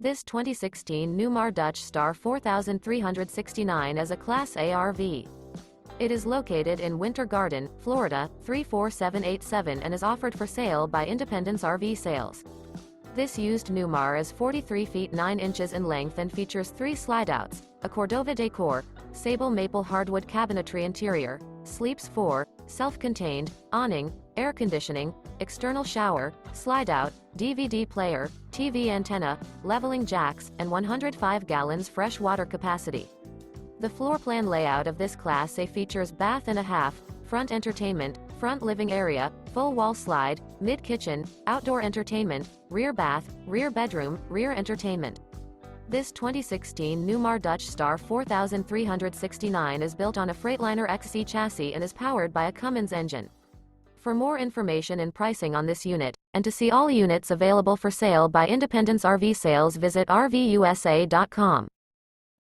This 2016 Newmar Dutch Star 4369 is a Class A RV. It is located in Winter Garden, Florida, 34787 and is offered for sale by Independence RV Sales. This used Newmar is 43 feet 9 inches in length and features 3 slideouts, a Cordova Decor, Sable Maple Hardwood Cabinetry interior, sleeps 4, self-contained, awning, air conditioning, external shower, slideout, DVD player, TV antenna, leveling jacks, and 105 gallons fresh water capacity. The floor plan layout of this Class A features bath and a half, front entertainment, front living area, full wall slide, mid-kitchen, outdoor entertainment, rear bath, rear bedroom, rear entertainment. This 2016 Newmar Dutch Star 4369 is built on a Freightliner XC chassis and is powered by a Cummins engine. For more information and pricing on this unit, and to see all units available for sale by Independence RV Sales, visit RVUSA.com.